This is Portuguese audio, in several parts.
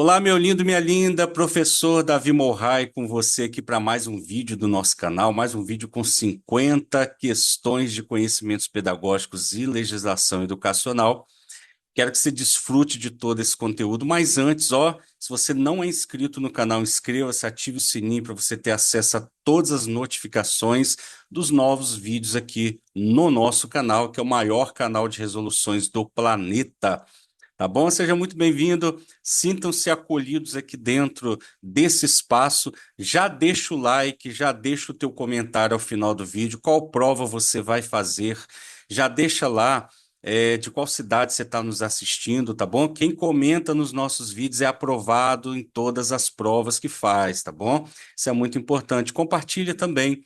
Olá, meu lindo, minha linda, professor Davi Morrai, com você aqui para mais um vídeo do nosso canal, mais um vídeo com 50 questões de conhecimentos pedagógicos e legislação educacional. Quero que você desfrute de todo esse conteúdo, mas antes, se você não é inscrito no canal, inscreva-se, ative o sininho para você ter acesso a todas as notificações dos novos vídeos aqui no nosso canal, que é o maior canal de resoluções do planeta. Tá bom? Seja muito bem-vindo. Sintam-se acolhidos aqui dentro desse espaço. Já deixa o like, já deixa o teu comentário ao final do vídeo. Qual prova você vai fazer? Já deixa lá de qual cidade você está nos assistindo, tá bom? Quem comenta nos nossos vídeos é aprovado em todas as provas que faz, tá bom? Isso é muito importante. Compartilha também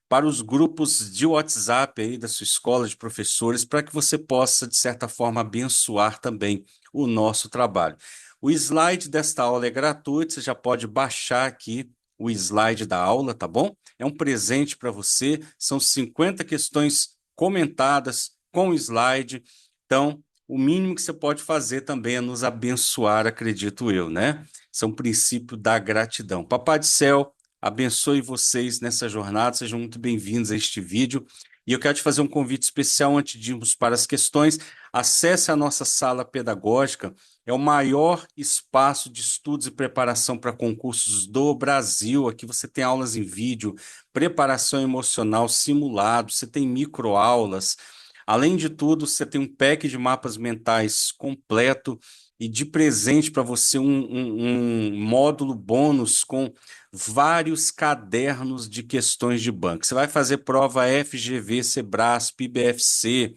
para os grupos de WhatsApp aí da sua escola de professores, para que você possa, de certa forma, abençoar também o nosso trabalho. O slide desta aula é gratuito, você já pode baixar aqui o slide da aula, tá bom? É um presente para você, são 50 questões comentadas com o slide, então o mínimo que você pode fazer também é nos abençoar, acredito eu, né? Isso é um princípio da gratidão. Papai do céu, abençoe vocês nessa jornada, sejam muito bem-vindos a este vídeo. E eu quero te fazer um convite especial antes de irmos para as questões. Acesse a nossa sala pedagógica, é o maior espaço de estudos e preparação para concursos do Brasil. Aqui você tem aulas em vídeo, preparação emocional, simulado, você tem microaulas. Além de tudo, você tem um pack de mapas mentais completo e de presente para você um módulo bônus com vários cadernos de questões de banco. Você vai fazer prova FGV, Sebrasp, IBFC,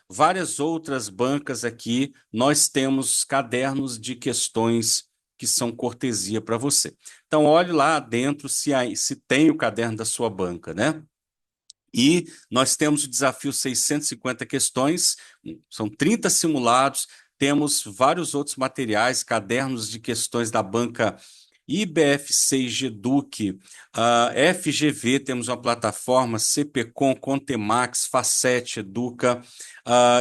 várias outras bancas aqui. Nós temos cadernos de questões que são cortesia para você. Então, olhe lá dentro se tem o caderno da sua banca, né? E nós temos o desafio 650 questões, são 30 simulados, temos vários outros materiais, cadernos de questões da banca IBFC e GEDUC, FGV, temos uma plataforma, CPCom, Contemax, Facete, Educa,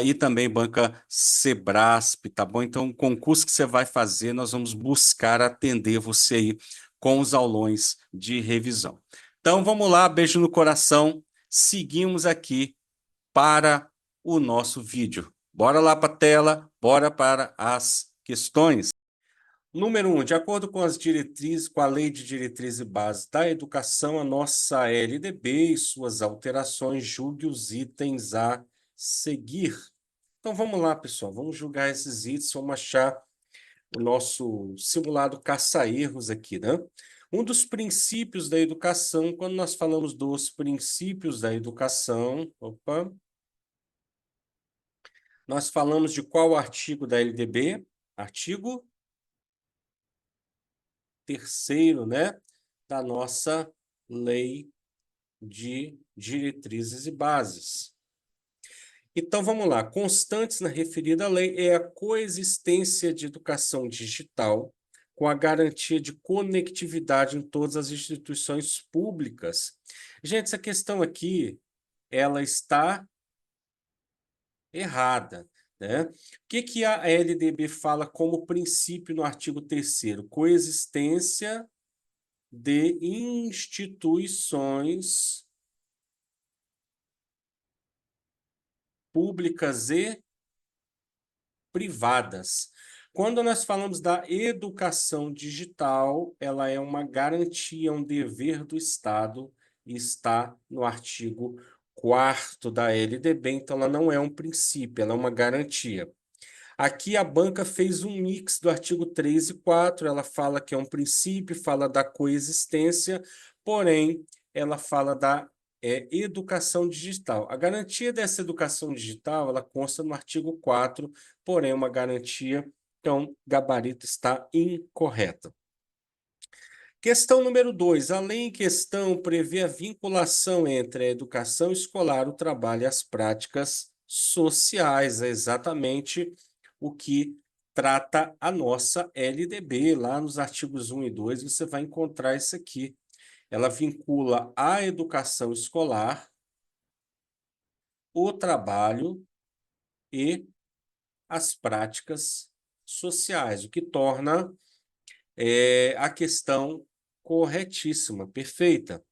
e também banca Sebrasp, tá bom? Então, o concurso que você vai fazer, nós vamos buscar atender você aí com os aulões de revisão. Então, vamos lá, beijo no coração. Seguimos aqui para o nosso vídeo. Bora lá para a tela, bora para as questões. Número 1, de acordo com as diretrizes, com a Lei de Diretrizes e Bases da Educação, a nossa LDB e suas alterações, julgue os itens a seguir. Então vamos lá, pessoal, vamos julgar esses itens, vamos achar o nosso simulado caça-erros aqui, né? Um dos princípios da educação, quando nós falamos dos princípios da educação, nós falamos de qual artigo da LDB? Artigo 3º, né? Da nossa Lei de Diretrizes e Bases. Então, vamos lá. Constantes na referida lei é a coexistência de educação digital com a garantia de conectividade em todas as instituições públicas. Gente, essa questão aqui, ela está errada, né? O que a LDB fala como princípio no artigo 3º? Coexistência de instituições públicas e privadas. Quando nós falamos da educação digital, ela é uma garantia, um dever do Estado, e está no artigo 4º da LDB, então ela não é um princípio, ela é uma garantia. Aqui a banca fez um mix do artigo 3 e 4, ela fala que é um princípio, fala da coexistência, porém, ela fala da educação digital. A garantia dessa educação digital, ela consta no artigo 4, porém, uma garantia, então, gabarito está incorreta. Questão número 2. A lei em questão prevê a vinculação entre a educação escolar, o trabalho e as práticas sociais. É exatamente o que trata a nossa LDB. Lá nos artigos 1 e 2, você vai encontrar isso aqui. Ela vincula a educação escolar, o trabalho e as práticas sociais, o que torna a questão corretíssima, perfeita.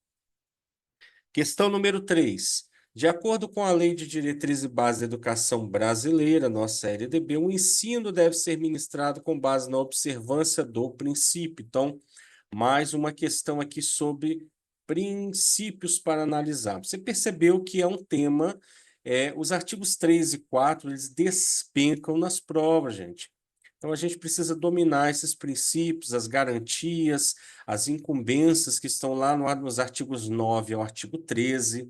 Questão número 3. De acordo com a Lei de Diretriz e Base da Educação Brasileira, nossa LDB, o ensino deve ser ministrado com base na observância do princípio. Então, mais uma questão aqui sobre princípios para analisar. Você percebeu que é um tema, os artigos 3 e 4, eles despencam nas provas, gente. Então, a gente precisa dominar esses princípios, as garantias, as incumbências que estão lá nos artigos 9 ao artigo 13.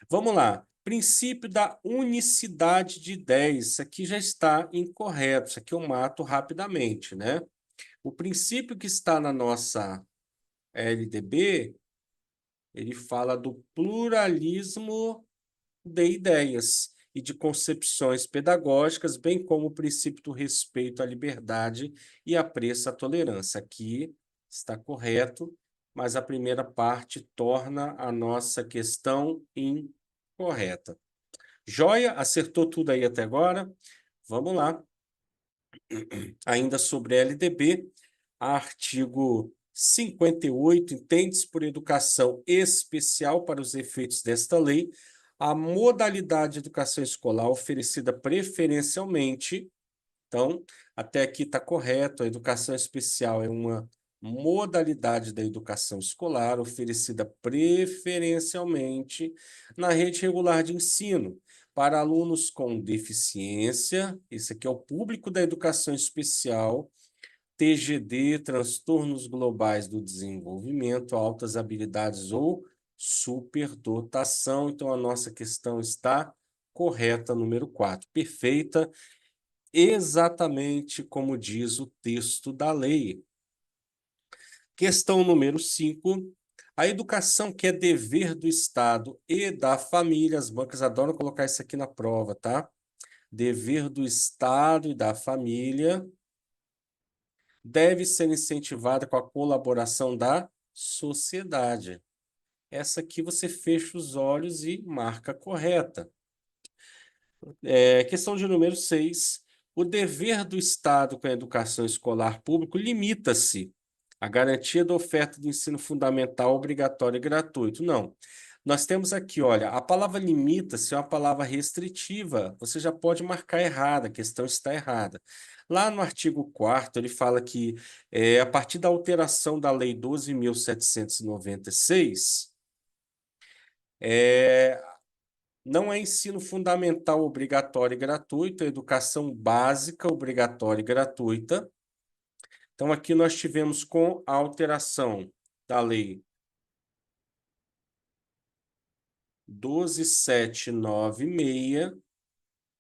Vamos lá. Princípio da unicidade de ideias. Isso aqui já está incorreto. Isso aqui eu mato rapidamente, né? O princípio que está na nossa LDB, ele fala do pluralismo de ideias e de concepções pedagógicas, bem como o princípio do respeito à liberdade e apreço à tolerância. Aqui está correto, mas a primeira parte torna a nossa questão incorreta. Joia? Acertou tudo aí até agora? Vamos lá. Ainda sobre LDB, artigo 58, entende-se por educação especial para os efeitos desta lei a modalidade de educação escolar oferecida preferencialmente. Então, até aqui está correto, a educação especial é uma modalidade da educação escolar oferecida preferencialmente na rede regular de ensino para alunos com deficiência, esse aqui é o público da educação especial, TGD, transtornos globais do desenvolvimento, altas habilidades ou superdotação. Então, a nossa questão está correta, número 4, perfeita, exatamente como diz o texto da lei. Questão número 5. A educação que é dever do Estado e da família, as bancas adoram colocar isso aqui na prova, tá? Dever do Estado e da família deve ser incentivada com a colaboração da sociedade. Essa aqui você fecha os olhos e marca correta. Questão de número 6. O dever do Estado com a educação escolar pública limita-se à garantia da oferta do ensino fundamental obrigatório e gratuito. Não. Nós temos aqui, olha, a palavra limita-se é uma palavra restritiva. Você já pode marcar errada, a questão está errada. Lá no artigo 4º, ele fala que, a partir da alteração da Lei 12.796, não é ensino fundamental obrigatório e gratuito, é educação básica obrigatória e gratuita. Então, aqui nós tivemos com a alteração da Lei 12.796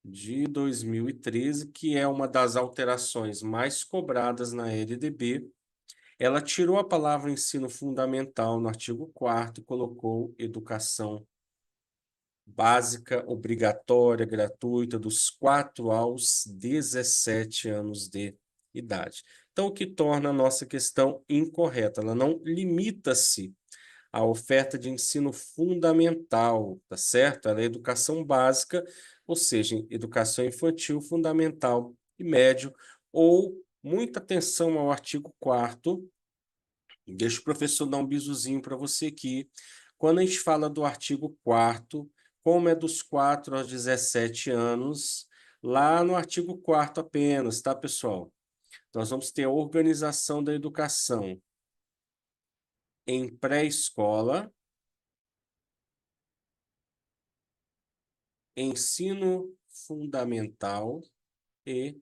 de 2013, que é uma das alterações mais cobradas na LDB. Ela tirou a palavra ensino fundamental no artigo 4º e colocou educação básica, obrigatória, gratuita, dos 4 aos 17 anos de idade. Então, o que torna a nossa questão incorreta? Ela não limita-se à oferta de ensino fundamental, tá certo? Ela é educação básica, ou seja, educação infantil, fundamental e médio, ou muita atenção ao artigo 4º. Deixa o professor dar um bisuzinho para você aqui. Quando a gente fala do artigo 4º, como é dos 4 aos 17 anos, lá no artigo 4º apenas, tá, pessoal? Nós vamos ter a organização da educação em pré-escola, ensino fundamental e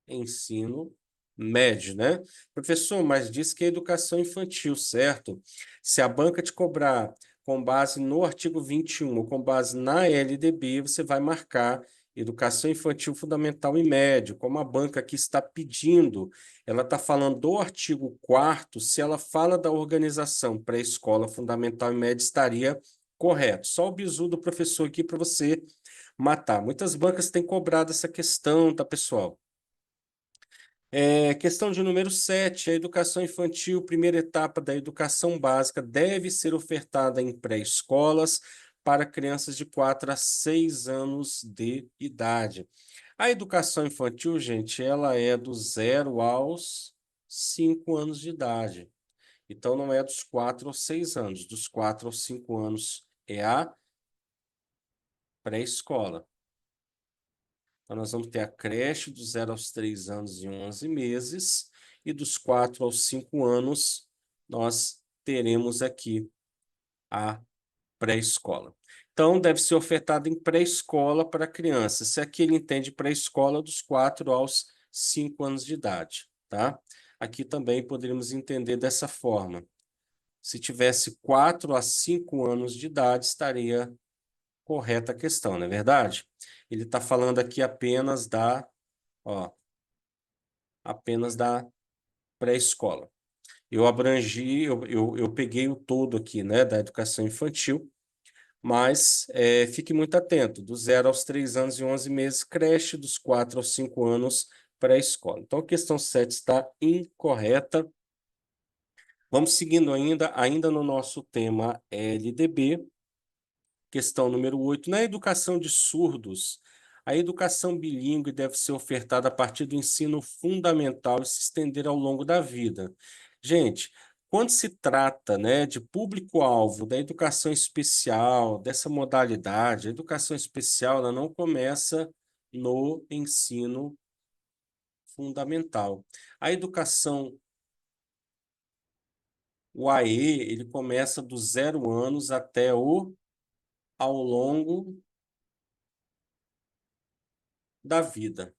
ensino médio, né? Professor, mas diz que é educação infantil, certo? Se a banca te cobrar com base no artigo 21 ou com base na LDB, você vai marcar educação infantil fundamental e médio, como a banca aqui está pedindo. Ela está falando do artigo 4º, se ela fala da organização pré-escola fundamental e média, estaria correto. Só o bizu do professor aqui para você matar. Muitas bancas têm cobrado essa questão, tá, pessoal? Questão de número 7, a educação infantil, primeira etapa da educação básica, deve ser ofertada em pré-escolas para crianças de 4 a 6 anos de idade. A educação infantil, gente, ela é do 0 aos 5 anos de idade. Então, não é dos 4 aos 6 anos. Dos 4 aos 5 anos é a pré-escola. Então, nós vamos ter a creche dos 0 aos 3 anos e 11 meses. E dos 4 aos 5 anos, nós teremos aqui a pré-escola. Então, deve ser ofertado em pré-escola para crianças. Se aqui ele entende pré-escola dos 4 aos 5 anos de idade, tá? Aqui também poderíamos entender dessa forma. Se tivesse 4 a 5 anos de idade, estaria correta a questão, não é verdade? Ele está falando aqui ó, apenas da pré-escola. Eu abrangi, eu peguei o todo aqui, né, da educação infantil, mas fique muito atento, dos 0 aos 3 anos e 11 meses, creche, dos 4 aos 5 anos, pré-escola. Então, a questão 7 está incorreta. Vamos seguindo ainda no nosso tema LDB, questão número 8. Na educação de surdos, a educação bilíngue deve ser ofertada a partir do ensino fundamental e se estender ao longo da vida. Gente, quando se trata, né, de público-alvo da educação especial, dessa modalidade, a educação especial ela não começa no ensino fundamental. A educação, o AE, ele começa dos 0 anos até o ao longo da vida.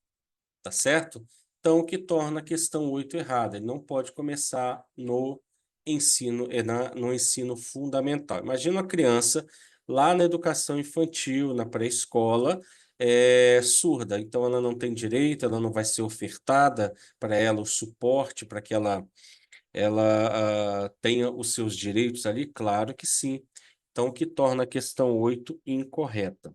Tá certo? Então, o que torna a questão 8 errada. Ele não pode começar no ensino fundamental. Imagina uma criança lá na educação infantil, na pré-escola, surda. Então, ela não tem direito, ela não vai ser ofertada para ela o suporte para que ela tenha os seus direitos ali? Claro que sim. Então, o que torna a questão 8 incorreta.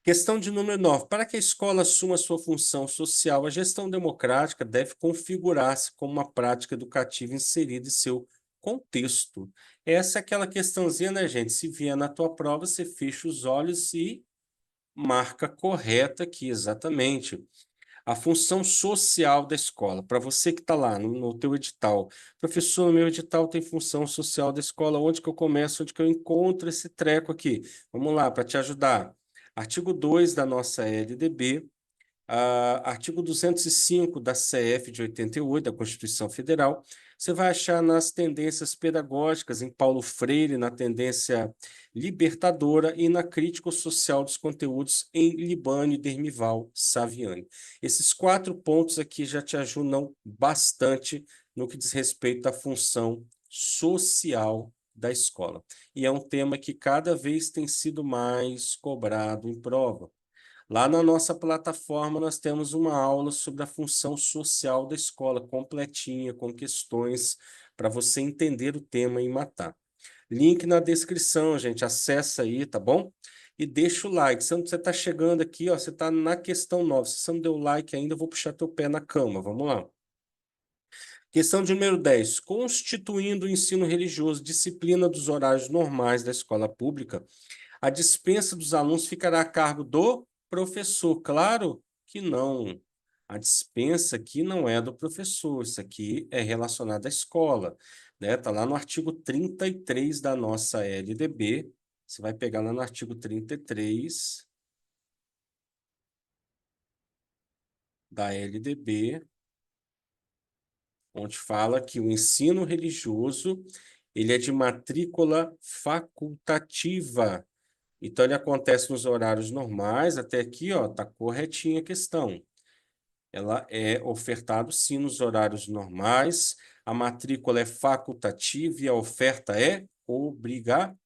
Questão de número 9. Para que a escola assuma sua função social, a gestão democrática deve configurar-se como uma prática educativa inserida em seu contexto. Essa é aquela questãozinha, né, gente? Se vier na tua prova, você fecha os olhos e marca correta aqui, exatamente. A função social da escola. Para você que está lá no teu edital. Professor, no meu edital tem função social da escola. Onde que eu começo? Onde que eu encontro esse treco aqui? Vamos lá, para te ajudar. Artigo 2 da nossa LDB, artigo 205 da CF de 88, da Constituição Federal. Você vai achar nas tendências pedagógicas, em Paulo Freire, na tendência libertadora e na crítica social dos conteúdos em Libânio e Dermival Saviani. Esses 4 pontos aqui já te ajudam bastante no que diz respeito à função social da escola. E é um tema que cada vez tem sido mais cobrado em prova. Lá na nossa plataforma, nós temos uma aula sobre a função social da escola, completinha, com questões para você entender o tema e matar. Link na descrição, gente. Acessa aí, tá bom? E deixa o like. Se você está chegando aqui, ó, você está na questão 9. Se você não deu like ainda, eu vou puxar teu pé na cama. Vamos lá. Questão de número 10. Constituindo o ensino religioso disciplina dos horários normais da escola pública, a dispensa dos alunos ficará a cargo do professor. Claro que não. A dispensa aqui não é do professor, isso aqui é relacionado à escola, né? Tá lá no artigo 33 da nossa LDB. Você vai pegar lá no artigo 33 da LDB, onde fala que o ensino religioso ele é de matrícula facultativa. Então, ele acontece nos horários normais, até aqui, ó, tá corretinha a questão. Ela é ofertado sim nos horários normais, a matrícula é facultativa e a oferta é obrigatória.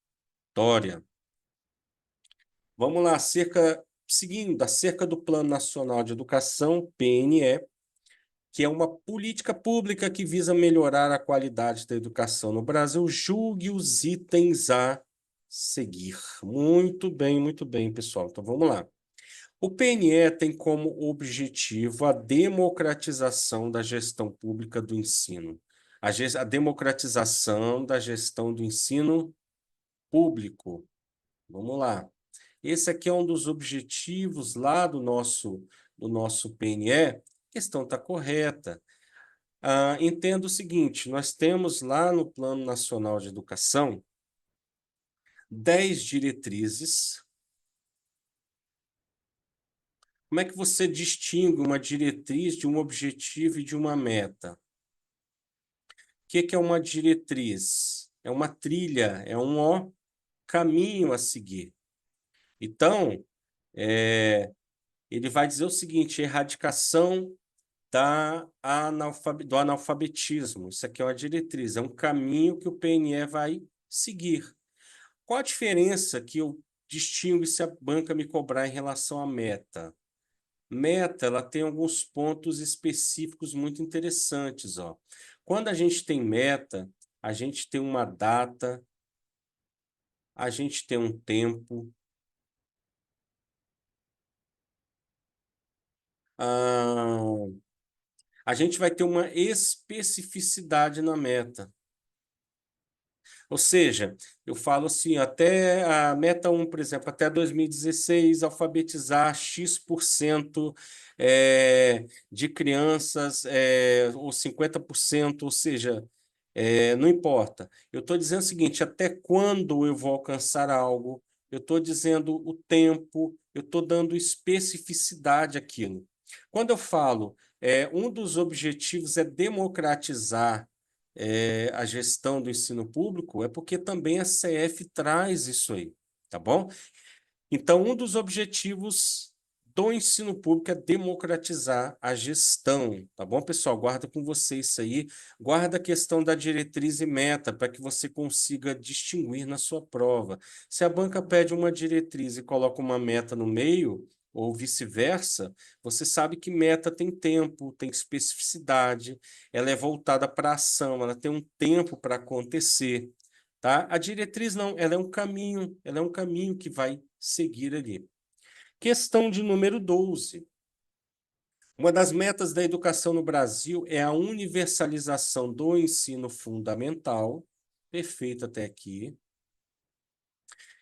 Vamos lá, seguindo, acerca do Plano Nacional de Educação, PNE, que é uma política pública que visa melhorar a qualidade da educação no Brasil, julgue os itens a seguir. Muito bem, pessoal. Então, vamos lá. O PNE tem como objetivo a democratização da gestão pública do ensino. A democratização da gestão do ensino público. Vamos lá. Esse aqui é um dos objetivos lá do nosso PNE. A questão está correta. Entenda o seguinte: nós temos lá no Plano Nacional de Educação 10 diretrizes. Como é que você distingue uma diretriz de um objetivo e de uma meta? O que é uma diretriz? É uma trilha, é um caminho a seguir. Então, ele vai dizer o seguinte: erradicação do analfabetismo. Isso aqui é uma diretriz, é um caminho que o PNE vai seguir. Qual a diferença que eu distingo se a banca me cobrar em relação à meta? Meta, ela tem alguns pontos específicos muito interessantes, ó. Quando a gente tem meta, a gente tem uma data, a gente tem um tempo, ah, a gente vai ter uma especificidade na meta. Ou seja, eu falo assim, até a meta um, por exemplo, até 2016, alfabetizar X% de crianças, ou 50%, ou seja, não importa. Eu estou dizendo o seguinte, até quando eu vou alcançar algo, eu estou dizendo o tempo, eu estou dando especificidade àquilo. Quando eu falo, um dos objetivos é democratizar a gestão do ensino público, é porque também a CF traz isso aí, tá bom? Então, um dos objetivos do ensino público é democratizar a gestão, tá bom, pessoal? Guarda com você isso aí, guarda a questão da diretriz e meta para que você consiga distinguir na sua prova. Se a banca pede uma diretriz e coloca uma meta no meio, ou vice-versa, você sabe que meta tem tempo, tem especificidade, ela é voltada para a ação, ela tem um tempo para acontecer. Tá? A diretriz não, ela é um caminho que vai seguir ali. Questão de número 12. Uma das metas da educação no Brasil é a universalização do ensino fundamental, perfeito até aqui,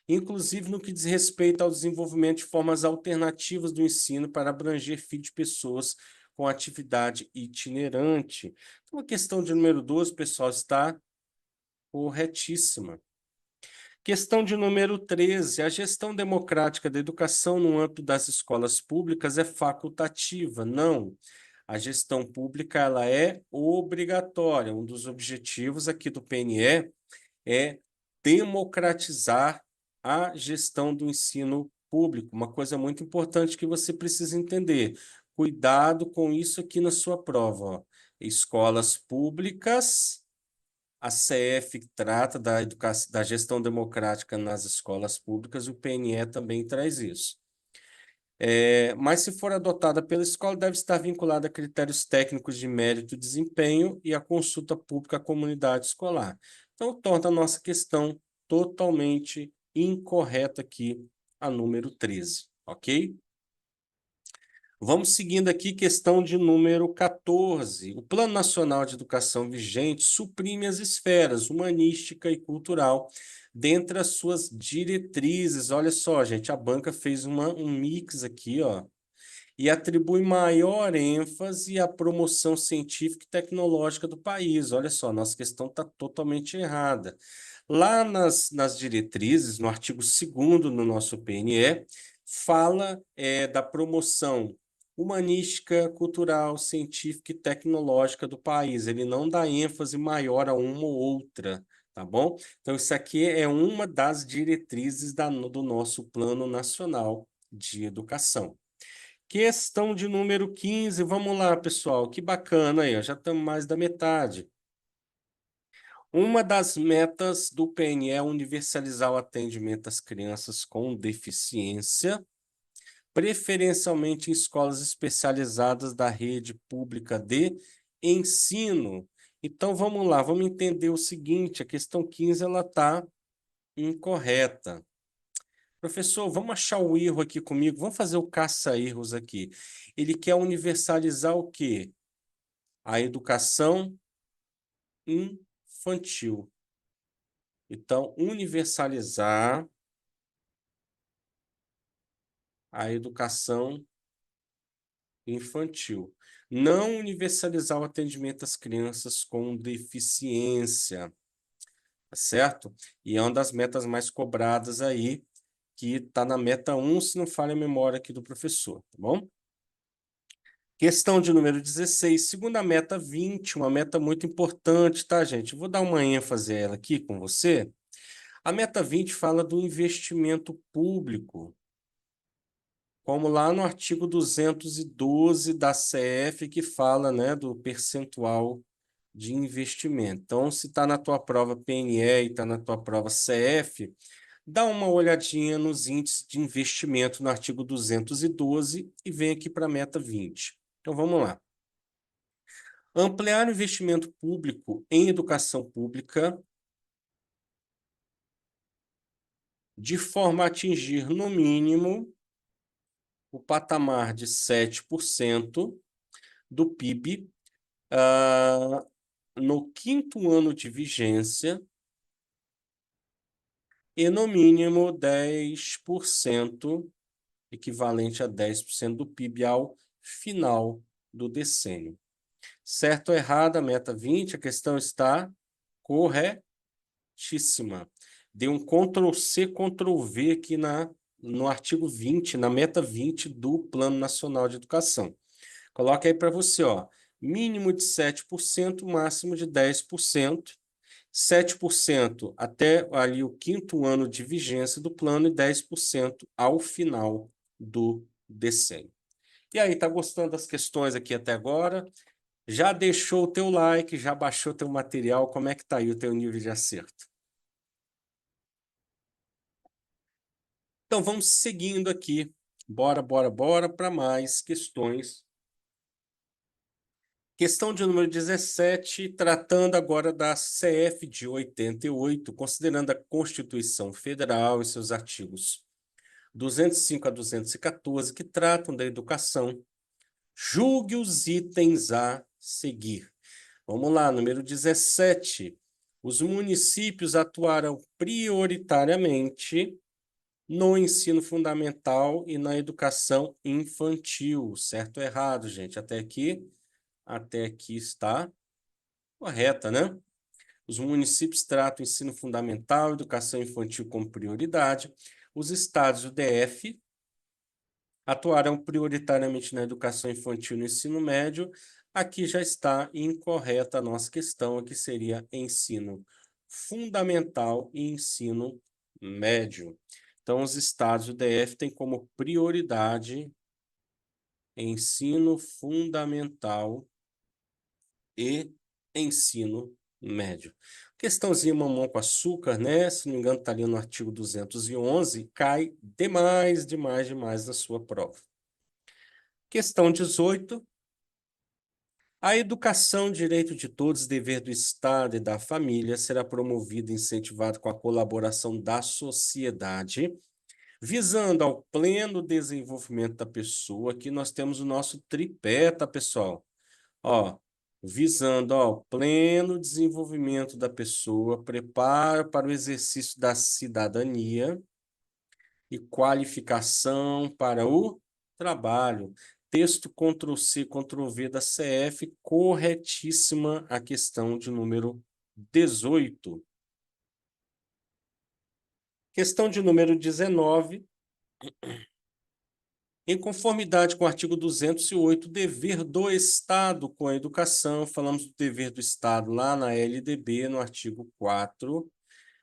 inclusive no que diz respeito ao desenvolvimento de formas alternativas do ensino para abranger filhos de pessoas com atividade itinerante. Então, a questão de número 12, pessoal, está corretíssima. Questão de número 13. A gestão democrática da educação no âmbito das escolas públicas é facultativa? Não. A gestão pública ela é obrigatória. Um dos objetivos aqui do PNE é democratizar a gestão do ensino público. Uma coisa muito importante que você precisa entender. Cuidado com isso aqui na sua prova, ó. Escolas públicas, a CF trata da educação, da gestão democrática nas escolas públicas, o PNE também traz isso. Mas, se for adotada pela escola, deve estar vinculada a critérios técnicos de mérito e desempenho e a consulta pública à comunidade escolar. Então, torna a nossa questão totalmente incorreta aqui, a número 13, ok? Vamos seguindo aqui, questão de número 14. O Plano Nacional de Educação vigente suprime as esferas humanística e cultural dentre as suas diretrizes. Olha só, gente, a banca fez um mix aqui, ó, e atribui maior ênfase à promoção científica e tecnológica do país. Olha só, nossa questão está totalmente errada. Lá nas diretrizes, no artigo 2º no nosso PNE, fala da promoção humanística, cultural, científica e tecnológica do país. Ele não dá ênfase maior a uma ou outra, tá bom? Então, isso aqui é uma das diretrizes do nosso Plano Nacional de Educação. Questão de número 15. Vamos lá, pessoal. Que bacana aí, ó. Já estamos mais da metade. Uma das metas do PNE é universalizar o atendimento às crianças com deficiência, preferencialmente em escolas especializadas da rede pública de ensino. Então, vamos lá, vamos entender o seguinte, a questão 15 ela está incorreta. Professor, vamos achar o erro aqui comigo, vamos fazer o caça-erros aqui. Ele quer universalizar o quê? A educação infantil. Então, universalizar a educação infantil. Não universalizar o atendimento às crianças com deficiência, tá certo? E é uma das metas mais cobradas aí, que está na meta 1, se não falha a memória aqui do professor, tá bom? Questão de número 16, segunda meta 20, uma meta muito importante, tá, gente? Vou dar uma ênfase a ela aqui com você. A meta 20 fala do investimento público, como lá no artigo 212 da CF, que fala, né, do percentual de investimento. Então, se está na tua prova PNE e está na tua prova CF, dá uma olhadinha nos índices de investimento no artigo 212 e vem aqui para a meta 20. Então, vamos lá. Ampliar o investimento público em educação pública de forma a atingir, no mínimo, o patamar de 7% do PIB, no quinto ano de vigência e, no mínimo, 10%, equivalente a 10% do PIB ao final do decênio. Certo ou errado, a meta 20, a questão está corretíssima. Dei um Ctrl+C, Ctrl+V aqui no artigo 20, na meta 20 do Plano Nacional de Educação. Coloca aí para você, ó, mínimo de 7%, máximo de 10%. 7% até ali o quinto ano de vigência do plano e 10% ao final do decênio. E aí, tá gostando das questões aqui até agora? Já deixou o teu like, já baixou o teu material? Como é que tá aí o teu nível de acerto? Então, vamos seguindo aqui. Bora, bora, bora para mais questões. Questão de número 17, tratando agora da CF de 88, considerando a Constituição Federal e seus artigos 205 a 214, que tratam da educação. Julgue os itens a seguir. Vamos lá, número 17. Os municípios atuarão prioritariamente no ensino fundamental e na educação infantil. Certo ou errado, gente? Até aqui está correta, né? Os municípios tratam o ensino fundamental e educação infantil como prioridade. Os estados e o DF atuarão prioritariamente na educação infantil e no ensino médio. Aqui já está incorreta a nossa questão, aqui seria ensino fundamental e ensino médio. Então, os estados e o DF têm como prioridade ensino fundamental e ensino médio. Questãozinha mamão com açúcar, né? Se não me engano, está ali no artigo 211, cai demais, demais, demais na sua prova. Questão 18. A educação, direito de todos, dever do Estado e da família, será promovida e incentivada com a colaboração da sociedade, visando ao pleno desenvolvimento da pessoa. Aqui nós temos o nosso tripé, tá, pessoal? Ó, visando ao pleno desenvolvimento da pessoa, preparo para o exercício da cidadania e qualificação para o trabalho. Texto Ctrl+C, Ctrl+V da CF, corretíssima a questão de número 18. Questão de número 19. Em conformidade com o artigo 208, dever do Estado com a educação, falamos do dever do Estado lá na LDB, no artigo 4.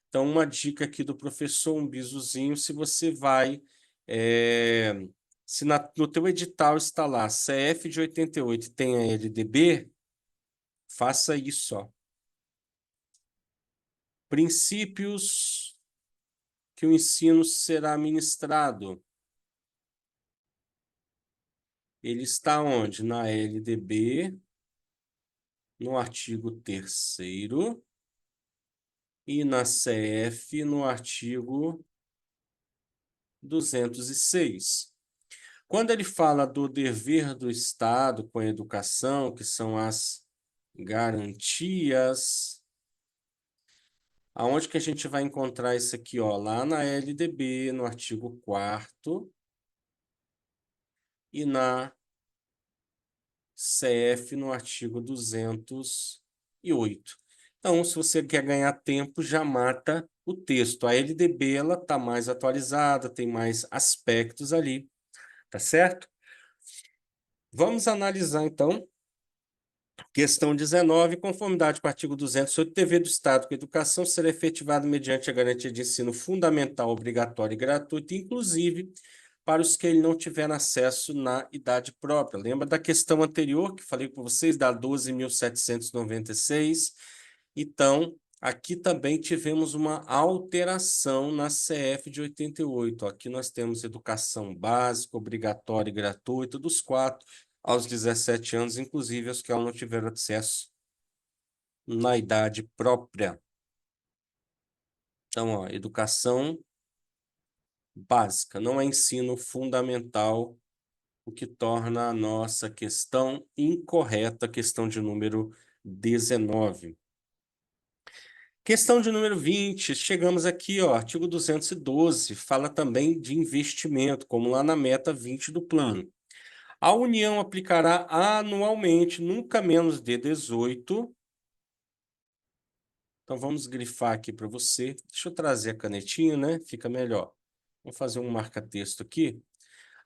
Então, uma dica aqui do professor, um bizuzinho, se você vai, se no teu edital está lá, CF de 88 tem a LDB, faça isso, ó. Princípios que o ensino será ministrado. Ele está onde? Na LDB, no artigo 3º, e na CF, no artigo 206. Quando ele fala do dever do Estado com a educação, que são as garantias, aonde que a gente vai encontrar isso aqui, ó? Lá na LDB, no artigo 4º, e na CF no artigo 208. Então, se você quer ganhar tempo, já mata o texto. A LDB ela está mais atualizada, tem mais aspectos ali, tá certo? Vamos analisar então. Questão 19, conformidade com o artigo 208, dever do Estado com a educação será efetivado mediante a garantia de ensino fundamental, obrigatório e gratuito, inclusive para os que ele não tiver acesso na idade própria. Lembra da questão anterior que falei com vocês, da 12.796? Então, aqui também tivemos uma alteração na CF de 88. Aqui nós temos educação básica, obrigatória e gratuita dos 4 aos 17 anos, inclusive os que não tiveram acesso na idade própria. Então, ó, educação básica, não é ensino fundamental, o que torna a nossa questão incorreta, questão de número 19. Questão de número 20, chegamos aqui, ó, artigo 212, fala também de investimento, como lá na meta 20 do plano. A União aplicará anualmente, nunca menos de 18. Então, vamos grifar aqui para você. Deixa eu trazer a canetinha, né? Fica melhor. Vou fazer um marca-texto aqui.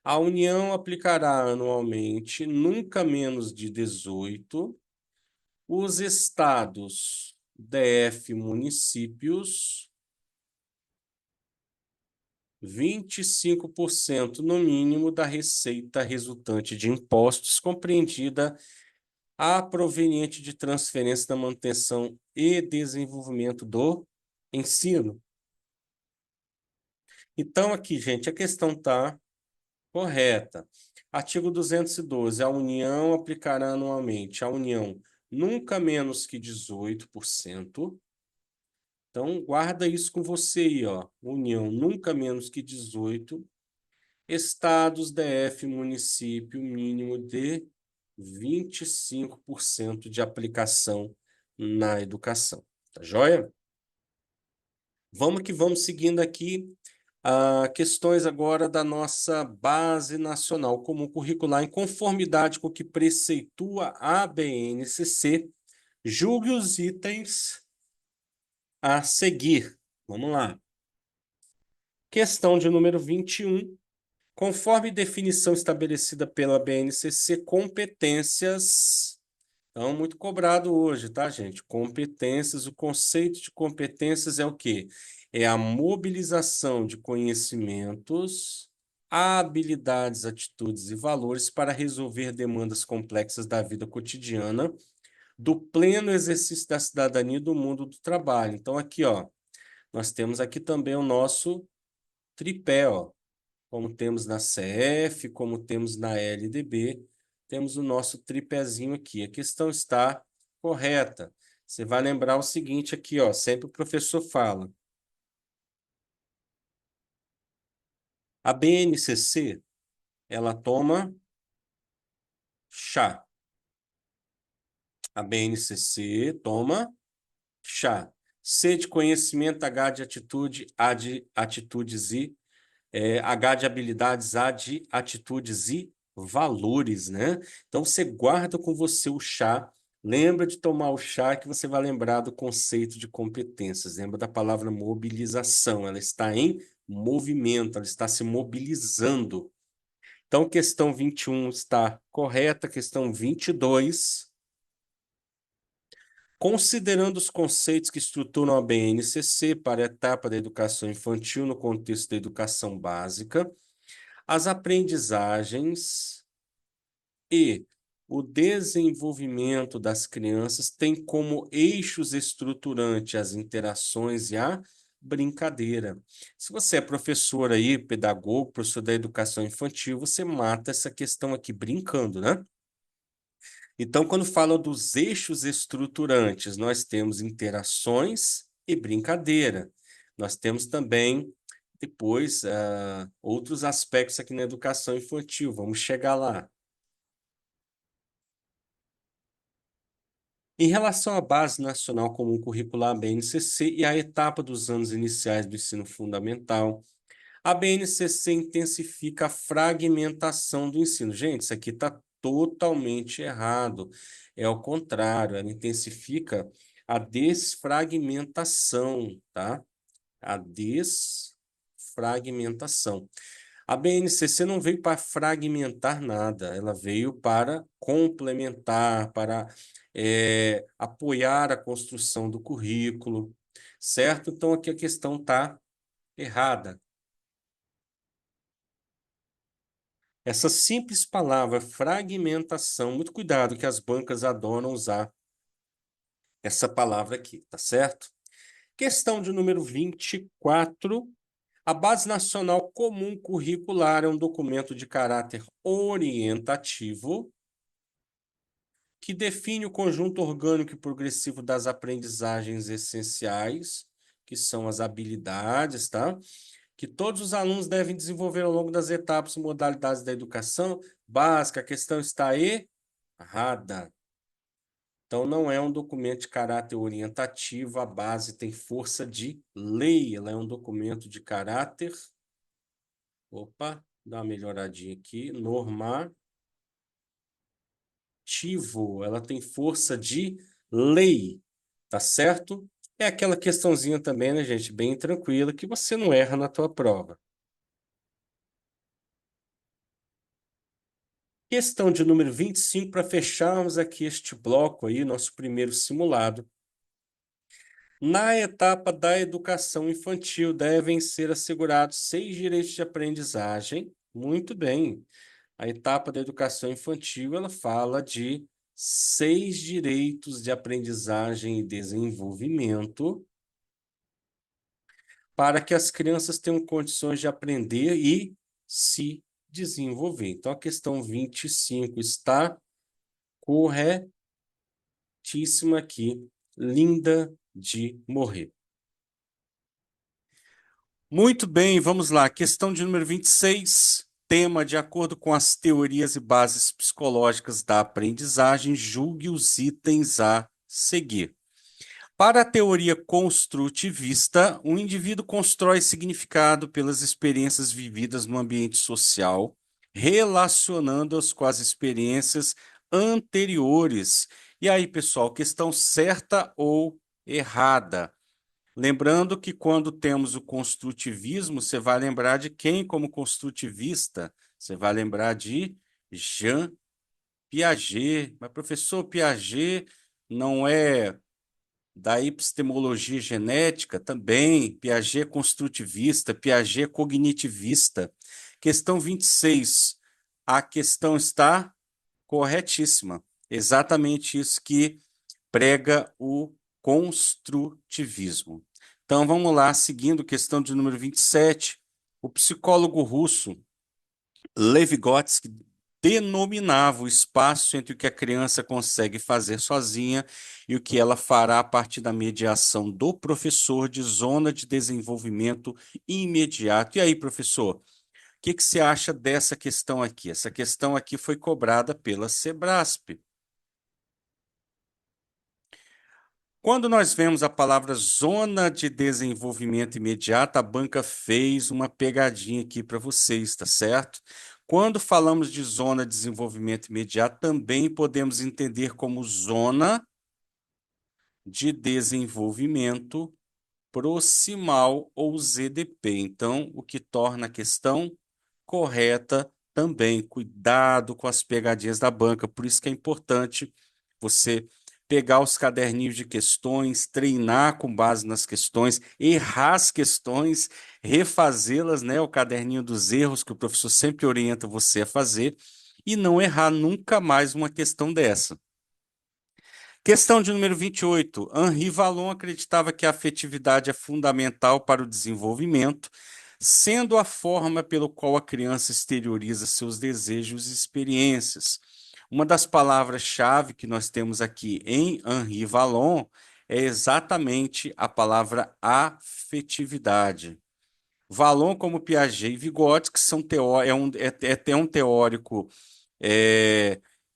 A União aplicará anualmente, nunca menos de 18, os estados, DF, municípios, 25% no mínimo da receita resultante de impostos, compreendida a proveniente de transferência da manutenção e desenvolvimento do ensino. Então, aqui, gente, a questão está correta. Artigo 212. A União aplicará anualmente. A União nunca menos que 18%. Então, guarda isso com você aí, ó. União nunca menos que 18%. Estados, DF, município, mínimo de 25% de aplicação na educação. Tá joia? Vamos que vamos seguindo aqui. Questões agora da nossa base nacional comum curricular, em conformidade com o que preceitua a BNCC, julgue os itens a seguir. Vamos lá. Questão de número 21. Conforme definição estabelecida pela BNCC, competências. Então, muito cobrado hoje, tá, gente? Competências, o conceito de competências é o quê? É a mobilização de conhecimentos, habilidades, atitudes e valores para resolver demandas complexas da vida cotidiana, do pleno exercício da cidadania e do mundo do trabalho. Então, aqui, ó, nós temos aqui também o nosso tripé, ó. Como temos na CF, como temos na LDB, temos o nosso tripézinho aqui. A questão está correta. Você vai lembrar o seguinte aqui, ó, sempre o professor fala. A BNCC, ela toma chá. A BNCC toma chá. C de conhecimento, H de atitude, A de atitudes e H de habilidades, A de atitudes e valores, né? Então, você guarda com você o chá, lembra de tomar o chá que você vai lembrar do conceito de competências, lembra da palavra mobilização, ela está em movimento, ela está se mobilizando. Então, questão 21 está correta, questão 22. Considerando os conceitos que estruturam a BNCC para a etapa da educação infantil no contexto da educação básica, as aprendizagens e o desenvolvimento das crianças têm como eixos estruturantes as interações e a brincadeira. Se você é professor aí, pedagogo, professor da educação infantil, você mata essa questão aqui brincando, né? Então, quando fala dos eixos estruturantes, nós temos interações e brincadeira. Nós temos também, depois, outros aspectos aqui na educação infantil. Vamos chegar lá. Em relação à Base Nacional Comum Curricular, BNCC, e à etapa dos anos iniciais do ensino fundamental, A BNCC intensifica a fragmentação do ensino. Gente, isso aqui está totalmente errado. É o contrário, ela intensifica a desfragmentação, tá? A desfragmentação. A BNCC não veio para fragmentar nada, ela veio para complementar, para apoiar a construção do currículo, certo? Então aqui a questão está errada. Essa simples palavra, fragmentação, muito cuidado que as bancas adoram usar essa palavra aqui, tá certo? Questão de número 24. A Base Nacional Comum Curricular é um documento de caráter orientativo que define o conjunto orgânico e progressivo das aprendizagens essenciais, que são as habilidades, tá? Que todos os alunos devem desenvolver ao longo das etapas e modalidades da educação básica. A questão está errada. Então, não é um documento de caráter orientativo, a base tem força de lei, ela é um documento de caráter. Opa, dá uma melhoradinha aqui. Normativo, ela tem força de lei, tá certo? É aquela questãozinha também, né, gente? Bem tranquila, que você não erra na tua prova. Questão de número 25, para fecharmos aqui este bloco aí, nosso primeiro simulado. Na etapa da educação infantil, devem ser assegurados 6 direitos de aprendizagem. Muito bem. A etapa da educação infantil, ela fala de 6 direitos de aprendizagem e desenvolvimento para que as crianças tenham condições de aprender e se desenvolver. Então, a questão 25 está corretíssima aqui, linda de morrer. Muito bem, vamos lá. Questão de número 26. Tema: de acordo com as teorias e bases psicológicas da aprendizagem, julgue os itens a seguir. Para a teoria construtivista, o indivíduo constrói significado pelas experiências vividas no ambiente social, relacionando-as com as experiências anteriores. E aí, pessoal, questão certa ou errada? Lembrando que quando temos o construtivismo, você vai lembrar de quem como construtivista? Você vai lembrar de Jean Piaget. Mas, professor, Piaget não é da epistemologia genética? Também. Piaget é construtivista, Piaget é cognitivista. Questão 26. A questão está corretíssima. Exatamente isso que prega o construtivismo. Então vamos lá, seguindo questão de número 27, o psicólogo russo Lev Vygotsky denominava o espaço entre o que a criança consegue fazer sozinha e o que ela fará a partir da mediação do professor de zona de desenvolvimento imediato. E aí, professor, o que você acha dessa questão aqui? Essa questão aqui foi cobrada pela Sebrasp. Quando nós vemos a palavra zona de desenvolvimento imediato, a banca fez uma pegadinha aqui para vocês, tá certo? Quando falamos de zona de desenvolvimento imediato, também podemos entender como zona de desenvolvimento proximal ou ZDP. Então, o que torna a questão correta também. Cuidado com as pegadinhas da banca, por isso que é importante você pegar os caderninhos de questões, treinar com base nas questões, errar as questões, refazê-las, né? O caderninho dos erros que o professor sempre orienta você a fazer e não errar nunca mais uma questão dessa. Questão de número 28. Henri Vallon acreditava que a afetividade é fundamental para o desenvolvimento, sendo a forma pelo qual a criança exterioriza seus desejos e experiências. Uma das palavras-chave que nós temos aqui em Henri Vallon é exatamente a palavra afetividade. Vallon, como Piaget e Vygotsky, é um teórico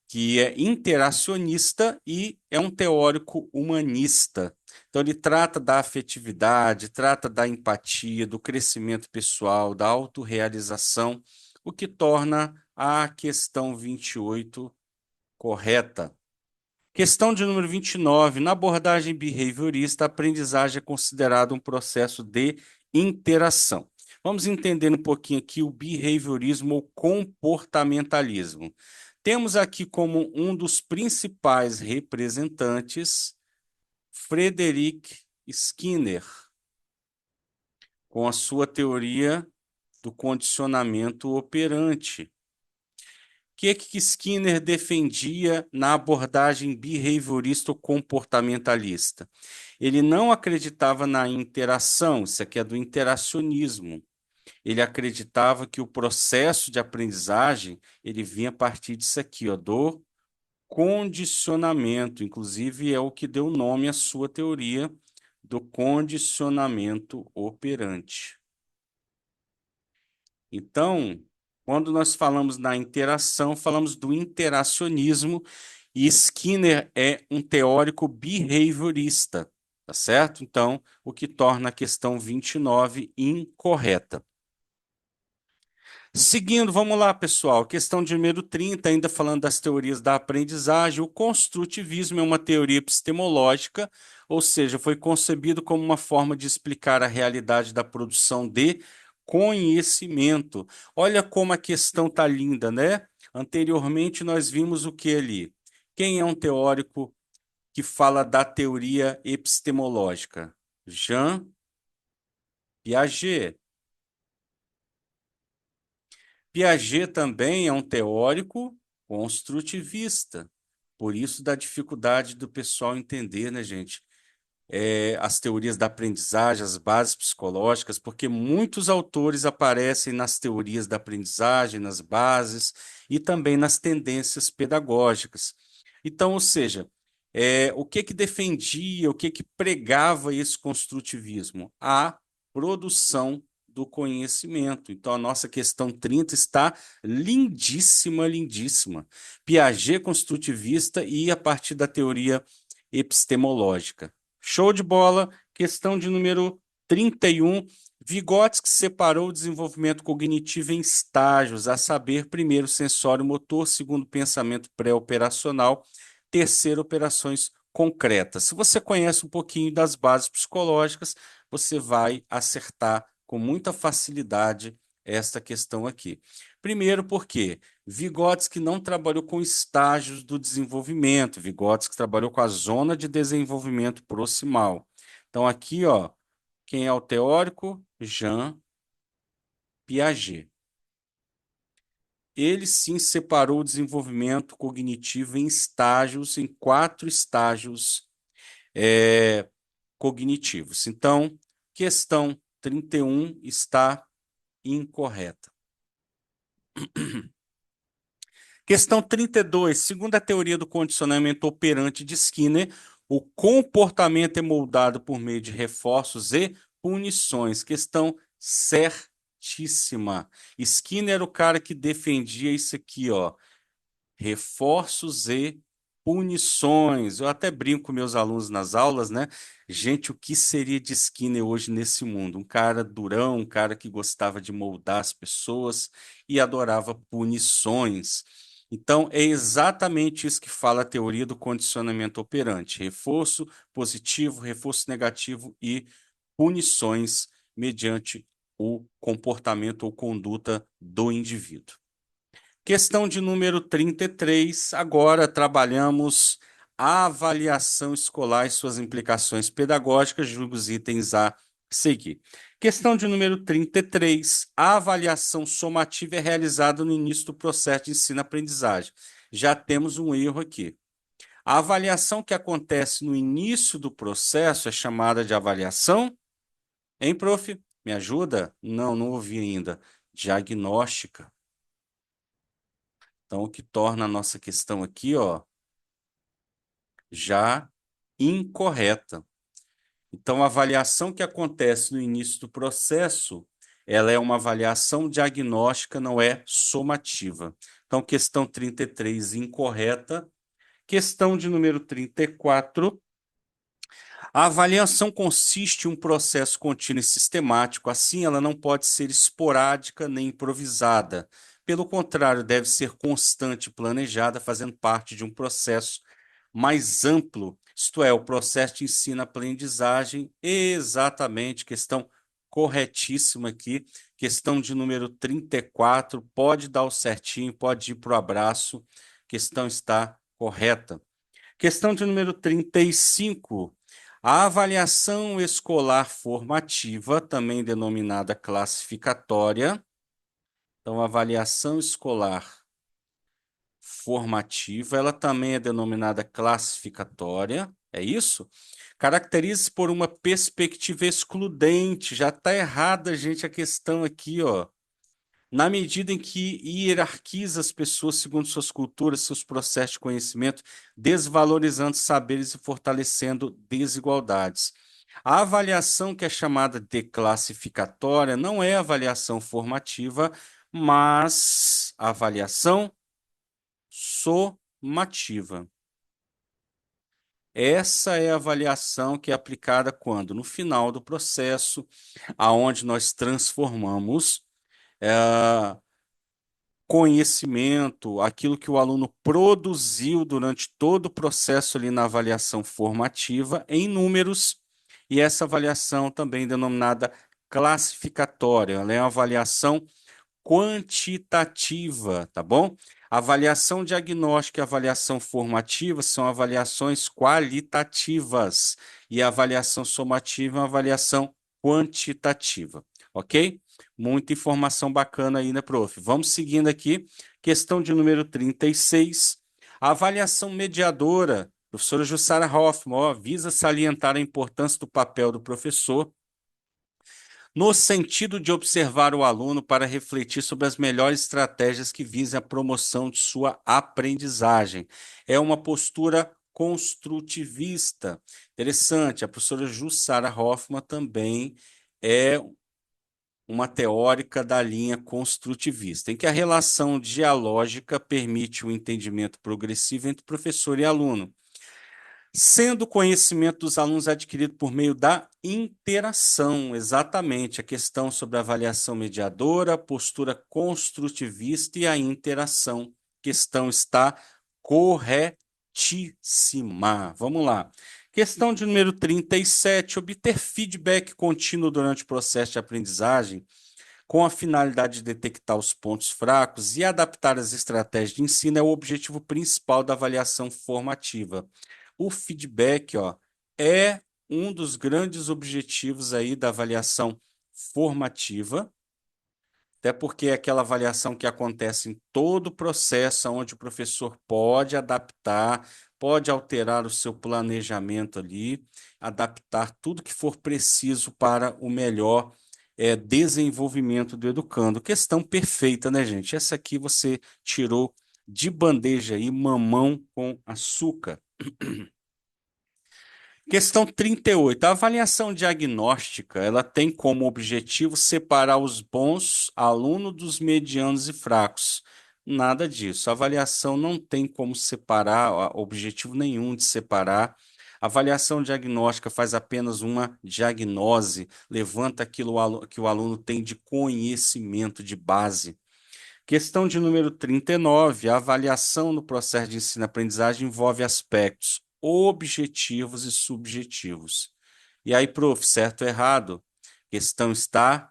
que é interacionista e é um teórico humanista. Então, ele trata da afetividade, trata da empatia, do crescimento pessoal, da autorrealização, o que torna a questão 28 correta. Questão de número 29. Na abordagem behaviorista, a aprendizagem é considerada um processo de interação. Vamos entender um pouquinho aqui o behaviorismo ou comportamentalismo. Temos aqui como um dos principais representantes Frederick Skinner, com a sua teoria do condicionamento operante. O que Skinner defendia na abordagem behaviorista ou comportamentalista? Ele não acreditava na interação, isso aqui é do interacionismo. Ele acreditava que o processo de aprendizagem ele vinha a partir disso aqui, ó, do condicionamento. Inclusive, é o que deu nome à sua teoria do condicionamento operante. Então, quando nós falamos na interação, falamos do interacionismo, e Skinner é um teórico behaviorista, tá certo? Então, o que torna a questão 29 incorreta. Seguindo, vamos lá, pessoal. Questão de número 30, ainda falando das teorias da aprendizagem. O construtivismo é uma teoria epistemológica, ou seja, foi concebido como uma forma de explicar a realidade da produção de conhecimento. Olha como a questão está linda, né? Anteriormente, nós vimos o que ali? Quem é um teórico que fala da teoria epistemológica? Jean Piaget. Piaget também é um teórico construtivista. Por isso da dificuldade do pessoal entender, né, gente? As teorias da aprendizagem, as bases psicológicas, porque muitos autores aparecem nas teorias da aprendizagem, nas bases e também nas tendências pedagógicas. Então, ou seja, o que que defendia, o que que pregava esse construtivismo? A produção do conhecimento. Então, a nossa questão 30 está lindíssima, lindíssima. Piaget construtivista e a partir da teoria epistemológica. Show de bola. Questão de número 31. Vygotsky separou o desenvolvimento cognitivo em estágios, a saber, primeiro, sensório-motor, segundo, pensamento pré-operacional, terceiro, operações concretas. Se você conhece um pouquinho das bases psicológicas, você vai acertar com muita facilidade esta questão aqui. Primeiro, porque Vygotsky não trabalhou com estágios do desenvolvimento, Vygotsky trabalhou com a zona de desenvolvimento proximal. Então, aqui, ó, quem é o teórico? Jean Piaget. Ele sim separou o desenvolvimento cognitivo em estágios, em 4 estágios cognitivos. Então, questão 31 está incorreta. Questão 32. Segundo a teoria do condicionamento operante de Skinner, o comportamento é moldado por meio de reforços e punições. Questão certíssima. Skinner era o cara que defendia isso aqui, ó. Reforços e punições. Eu até brinco com meus alunos nas aulas, né? Gente, o que seria de Skinner hoje nesse mundo? Um cara durão, um cara que gostava de moldar as pessoas e adorava punições. Então, é exatamente isso que fala a teoria do condicionamento operante: reforço positivo, reforço negativo e punições mediante o comportamento ou conduta do indivíduo. Questão de número 33. Agora trabalhamos a avaliação escolar e suas implicações pedagógicas, julgue os itens a seguir. Questão de número 33. A avaliação somativa é realizada no início do processo de ensino-aprendizagem. Já temos um erro aqui. A avaliação que acontece no início do processo é chamada de avaliação, hein, prof? Me ajuda? Não, não ouvi ainda. Diagnóstica. Então, o que torna a nossa questão aqui, ó, já incorreta. Então, a avaliação que acontece no início do processo, ela é uma avaliação diagnóstica, não é somativa. Então, questão 33, incorreta. Questão de número 34. A avaliação consiste em um processo contínuo e sistemático, assim, ela não pode ser esporádica nem improvisada. Pelo contrário, deve ser constante e planejada, fazendo parte de um processo mais amplo, isto é, o processo de ensino-aprendizagem. Exatamente, questão corretíssima aqui. Questão de número 34, pode dar o certinho, pode ir para o abraço. Questão está correta. Questão de número 35. A avaliação escolar formativa, também denominada classificatória. Então, a avaliação escolar formativa, ela também é denominada classificatória, é isso? Caracteriza-se por uma perspectiva excludente. Já está errada, gente, a questão aqui, ó. Na medida em que hierarquiza as pessoas segundo suas culturas, seus processos de conhecimento, desvalorizando saberes e fortalecendo desigualdades. A avaliação que é chamada de classificatória não é avaliação formativa, mas avaliação somativa. Essa é a avaliação que é aplicada quando, no final do processo, aonde nós transformamos conhecimento, aquilo que o aluno produziu durante todo o processo ali na avaliação formativa, em números, e essa avaliação também denominada classificatória, ela é uma avaliação quantitativa, tá bom? Avaliação diagnóstica e avaliação formativa são avaliações qualitativas e a avaliação somativa é uma avaliação quantitativa, ok? Muita informação bacana aí, né, prof? Vamos seguindo aqui. Questão de número 36. A avaliação mediadora, professora Jussara Hoffmann, ó, visa salientar a importância do papel do professor no sentido de observar o aluno para refletir sobre as melhores estratégias que visem a promoção de sua aprendizagem. É uma postura construtivista. Interessante, a professora Jussara Hoffmann também é uma teórica da linha construtivista, em que a relação dialógica permite o entendimento progressivo entre professor e aluno, sendo o conhecimento dos alunos adquirido por meio da interação. Exatamente, a questão sobre a avaliação mediadora, a postura construtivista e a interação. Questão está corretíssima. Vamos lá. Questão de número 37. Obter feedback contínuo durante o processo de aprendizagem com a finalidade de detectar os pontos fracos e adaptar as estratégias de ensino é o objetivo principal da avaliação formativa. O feedback, ó, é um dos grandes objetivos aí da avaliação formativa, até porque é aquela avaliação que acontece em todo o processo, onde o professor pode adaptar, pode alterar o seu planejamento ali, adaptar tudo que for preciso para o melhor desenvolvimento do educando. Questão perfeita, né, gente? Essa aqui você tirou de bandeja aí, mamão com açúcar. Questão 38. A avaliação diagnóstica, ela tem como objetivo separar os bons alunos dos medianos e fracos. Nada disso. A avaliação não tem como separar, objetivo nenhum de separar. A avaliação diagnóstica faz apenas uma diagnose, levanta aquilo que o aluno tem de conhecimento de base. Questão de número 39. A avaliação no processo de ensino-aprendizagem envolve aspectos objetivos e subjetivos. E aí, prof, certo ou errado? Questão está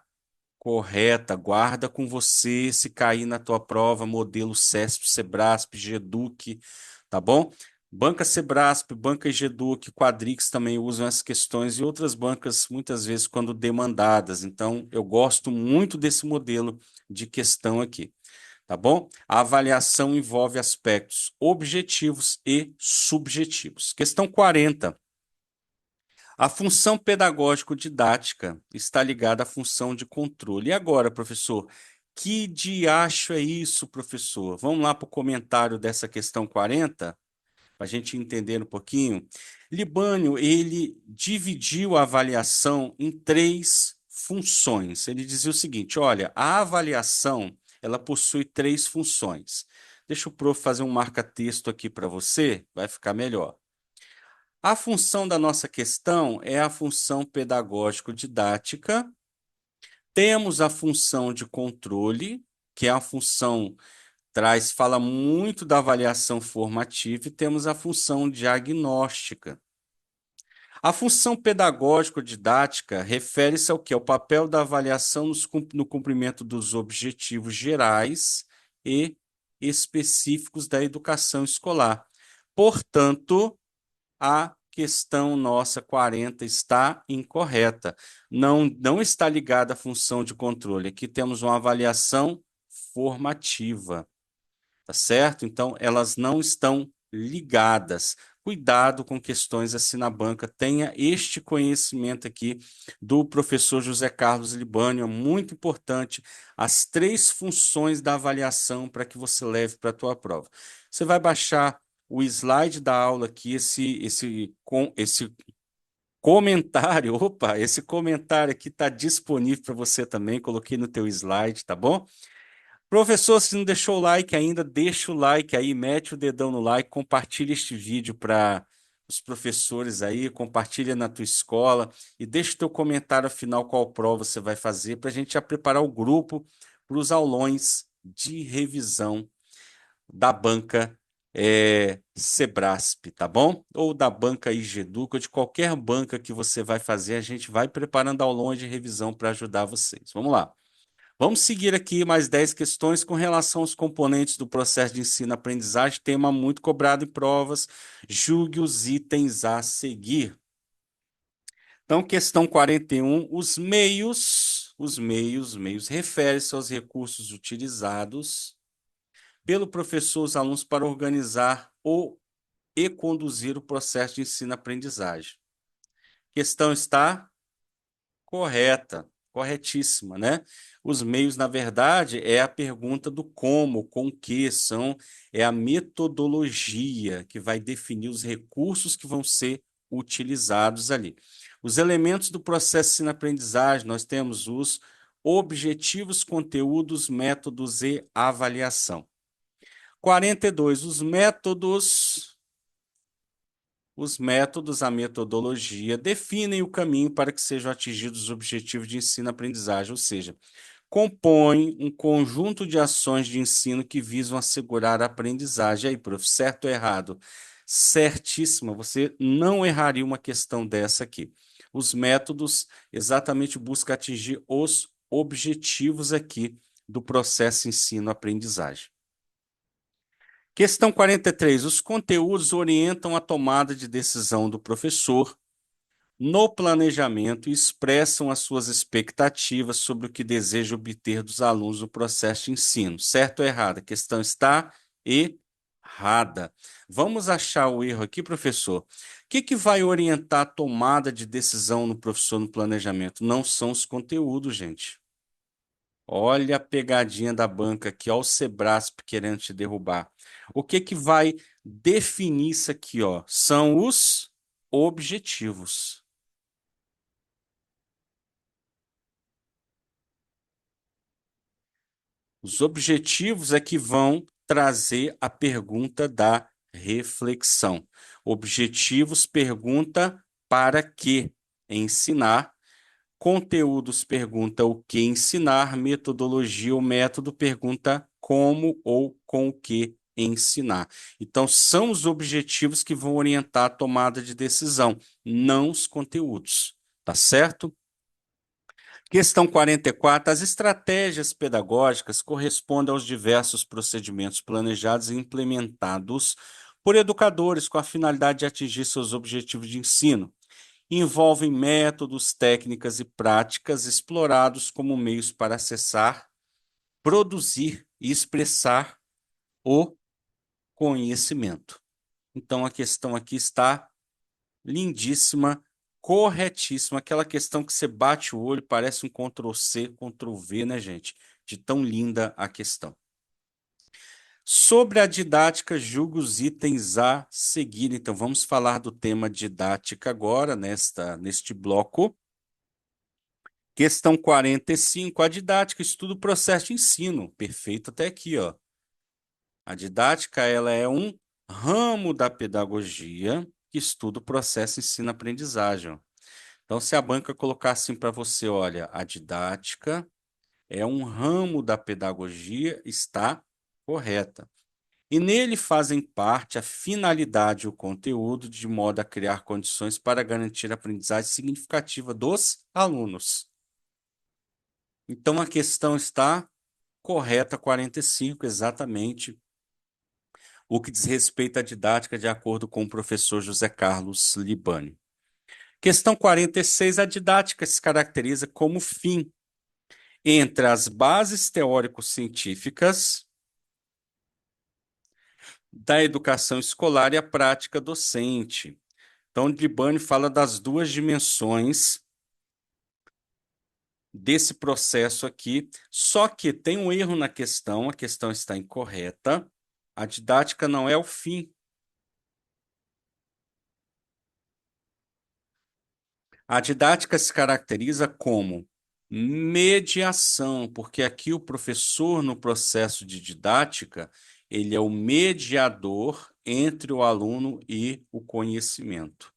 correta. Guarda com você, se cair na tua prova, modelo CESP, Sebrasp, GEDUC, tá bom? Banca Sebrasp, Banca GEDUC, Quadrix também usam essas questões e outras bancas, muitas vezes, quando demandadas. Então, eu gosto muito desse modelo de questão aqui. Tá bom? A avaliação envolve aspectos objetivos e subjetivos. Questão 40. A função pedagógico-didática está ligada à função de controle. E agora, professor? Que diacho é isso, professor? Vamos lá para o comentário dessa questão 40, para a gente entender um pouquinho. Libânio, ele dividiu a avaliação em três funções. Ele dizia o seguinte, olha, a avaliação ela possui três funções. Deixa o prof fazer um marca-texto aqui para você, vai ficar melhor. A função da nossa questão é a função pedagógico-didática. Temos a função de controle, que é a função fala muito da avaliação formativa, e temos a função diagnóstica. A função pedagógico-didática refere-se ao que? Ao papel da avaliação no cumprimento dos objetivos gerais e específicos da educação escolar. Portanto, a questão nossa 40 está incorreta. Não está ligada à função de controle. Aqui temos uma avaliação formativa. Tá certo? Então, elas não estão ligadas. Cuidado com questões assim na banca. Tenha este conhecimento aqui do professor José Carlos Libânio. É muito importante as três funções da avaliação para que você leve para a tua prova. Você vai baixar o slide da aula aqui, esse comentário. Opa, esse comentário aqui está disponível para você também. Coloquei no teu slide, tá bom? Professor, se não deixou o like ainda, deixa o like aí, mete o dedão no like, compartilha este vídeo para os professores aí, compartilha na tua escola e deixa o teu comentário final qual prova você vai fazer para a gente já preparar o grupo para os aulões de revisão da banca Sebrasp, tá bom? Ou da banca Igeduca, de qualquer banca que você vai fazer, a gente vai preparando aulões de revisão para ajudar vocês. Vamos lá. Vamos seguir aqui mais 10 questões com relação aos componentes do processo de ensino-aprendizagem, tema muito cobrado em provas. Julgue os itens a seguir. Então, questão 41, os meios refere-se aos recursos utilizados pelo professor, os alunos para organizar e conduzir o processo de ensino-aprendizagem. Questão está correta, corretíssima, né? Os meios, na verdade, é a pergunta do como, com o que, é a metodologia que vai definir os recursos que vão ser utilizados ali. Os elementos do processo de ensino-aprendizagem, nós temos os objetivos, conteúdos, métodos e avaliação. 42, a metodologia, definem o caminho para que sejam atingidos os objetivos de ensino-aprendizagem, ou seja, compõem um conjunto de ações de ensino que visam assegurar a aprendizagem. Aí, prof, certo ou errado? Certíssima, você não erraria uma questão dessa aqui. Os métodos exatamente buscam atingir os objetivos aqui do processo ensino-aprendizagem. Questão 43. Os conteúdos orientam a tomada de decisão do professor no planejamento e expressam as suas expectativas sobre o que deseja obter dos alunos no processo de ensino. Certo ou errado? A questão está errada. Vamos achar o erro aqui, professor. O que vai orientar a tomada de decisão no professor no planejamento? Não são os conteúdos, gente. Olha a pegadinha da banca aqui, ó, o Sebrasp querendo te derrubar. O que vai definir isso aqui, ó? São os objetivos. Os objetivos é que vão trazer a pergunta da reflexão. Objetivos pergunta para que ensinar. Conteúdos pergunta o que ensinar. Metodologia ou método pergunta como ou com o que ensinar. Então, são os objetivos que vão orientar a tomada de decisão, não os conteúdos. Tá certo? Questão 44. As estratégias pedagógicas correspondem aos diversos procedimentos planejados e implementados por educadores com a finalidade de atingir seus objetivos de ensino. Envolvem métodos, técnicas e práticas explorados como meios para acessar, produzir e expressar o conhecimento. Então, a questão aqui está lindíssima, corretíssima. Aquela questão que você bate o olho, parece um Ctrl+C, Ctrl+V, né, gente? De tão linda a questão. Sobre a didática, julgue os itens a seguir. Então, vamos falar do tema didática agora, neste bloco. Questão 45, a didática estuda o processo de ensino. Perfeito até aqui, ó. A didática, ela é um ramo da pedagogia que estuda o processo ensino-aprendizagem. Ó. Então, se a banca colocar assim para você, olha, a didática é um ramo da pedagogia, está correta. E nele fazem parte a finalidade e o conteúdo, de modo a criar condições para garantir a aprendizagem significativa dos alunos. Então, a questão está correta, 45, exatamente o que diz respeito à didática, de acordo com o professor José Carlos Libani. Questão 46, a didática se caracteriza como fim entre as bases teórico-científicas da educação escolar e a prática docente. Então, Libani fala das duas dimensões desse processo aqui, só que tem um erro na questão, a questão está incorreta. A didática não é o fim. A didática se caracteriza como mediação, porque aqui o professor, no processo de didática, ele é o mediador entre o aluno e o conhecimento.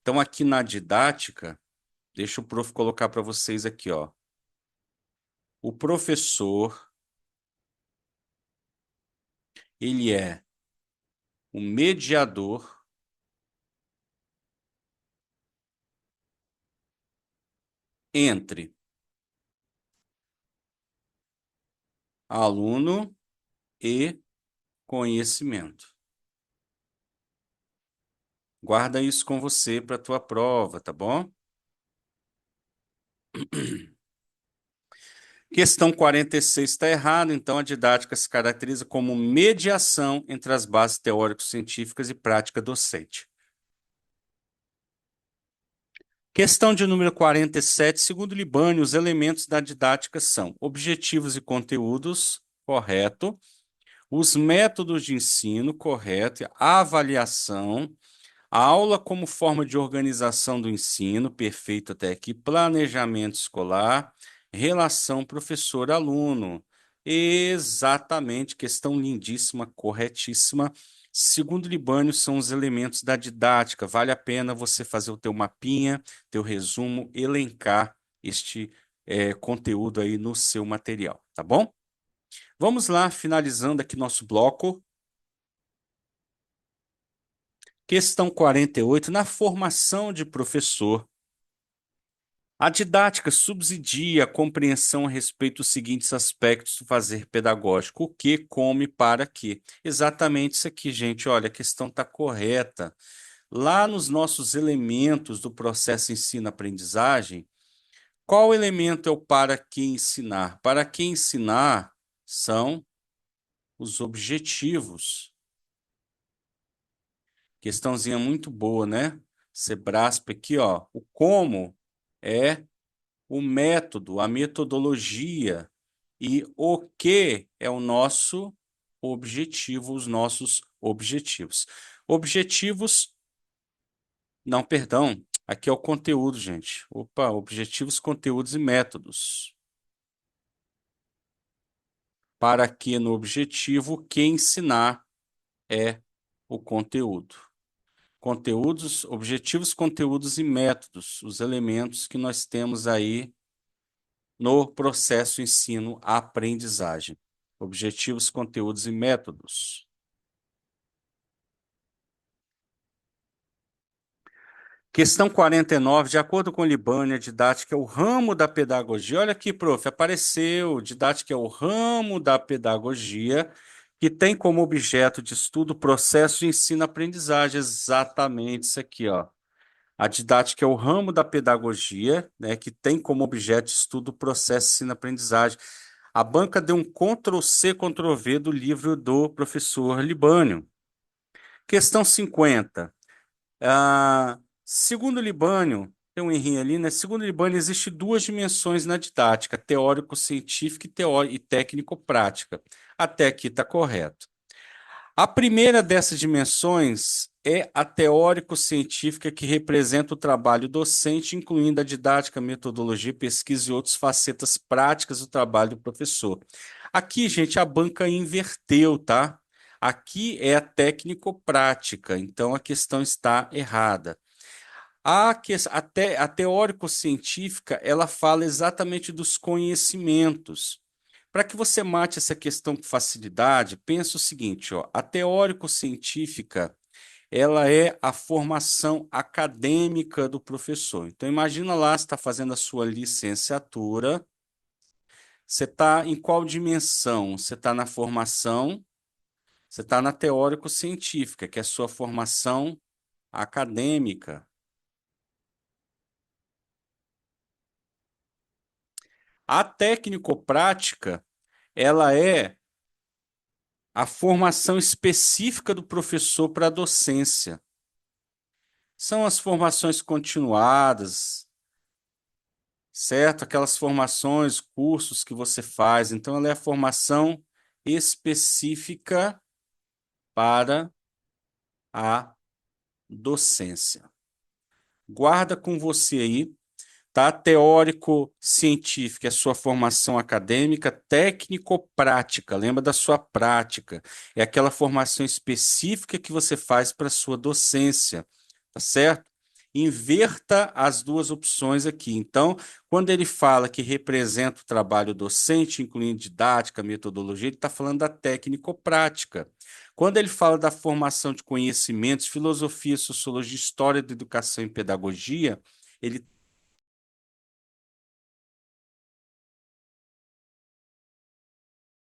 Então, aqui na didática, deixa o prof colocar para vocês aqui, ó. O professor, ele é o mediador entre aluno e conhecimento. Guarda isso com você para a tua prova, tá bom? Questão 46 está errada, então a didática se caracteriza como mediação entre as bases teórico-científicas e prática docente. Questão de número 47, segundo Libani, os elementos da didática são objetivos e conteúdos, correto, os métodos de ensino, correto, a avaliação, a aula como forma de organização do ensino, perfeito até aqui, planejamento escolar, relação professor-aluno. Exatamente, questão lindíssima, corretíssima. Segundo Libânio, são os elementos da didática. Vale a pena você fazer o teu mapinha, teu resumo, elencar este conteúdo aí no seu material, tá bom? Vamos lá, finalizando aqui nosso bloco. Questão 48, na formação de professor, a didática subsidia a compreensão a respeito dos seguintes aspectos do fazer pedagógico: o que, como e para quê. Exatamente isso aqui, gente. Olha, a questão está correta. Lá nos nossos elementos do processo ensino-aprendizagem, qual elemento é o para que ensinar? Para que ensinar são os objetivos. Questãozinha muito boa, né? Sebrasp aqui, ó. O como é o método, a metodologia, e o que é o nosso objetivo, os nossos objetivos. Objetivos, não, perdão, aqui é o conteúdo, gente. Opa, objetivos, conteúdos e métodos. Para que no objetivo, o que ensinar é o conteúdo. Conteúdos, objetivos, conteúdos e métodos, os elementos que nós temos aí no processo ensino-aprendizagem. Objetivos, conteúdos e métodos. Questão 49, de acordo com Libani, a didática é o ramo da pedagogia. Olha aqui, prof, apareceu. Didática é o ramo da pedagogia que tem como objeto de estudo o processo de ensino-aprendizagem. Exatamente isso aqui, ó. A didática é o ramo da pedagogia, né, que tem como objeto de estudo o processo de ensino-aprendizagem. A banca deu um Ctrl+C, Ctrl+V do livro do professor Libânio. Questão 50. Segundo Libânio, tem um errinho ali, né? Segundo Libânio, existem duas dimensões na didática, teórico-científica e técnico-prática. Até aqui está correto. A primeira dessas dimensões é a teórico-científica, que representa o trabalho docente, incluindo a didática, metodologia, pesquisa e outras facetas práticas do trabalho do professor. Aqui, gente, a banca inverteu, tá? Aqui é a técnico-prática, então a questão está errada. A teórico-científica, ela fala exatamente dos conhecimentos. Para que você mate essa questão com facilidade, pensa o seguinte, ó, a teórico-científica, ela é a formação acadêmica do professor. Então, imagina lá, você está fazendo a sua licenciatura, você está em qual dimensão? Você está na formação, você está na teórico-científica, que é a sua formação acadêmica. A técnico-prática, ela é a formação específica do professor para a docência. São as formações continuadas, certo? Aquelas formações, cursos que você faz. Então, ela é a formação específica para a docência. Guarda com você aí, tá? Teórico, científico, é a sua formação acadêmica, técnico-prática, lembra da sua prática. É aquela formação específica que você faz para a sua docência, tá certo? Inverta as duas opções aqui. Então, quando ele fala que representa o trabalho docente, incluindo didática, metodologia, ele está falando da técnico-prática. Quando ele fala da formação de conhecimentos, filosofia, sociologia, história da educação e pedagogia, ele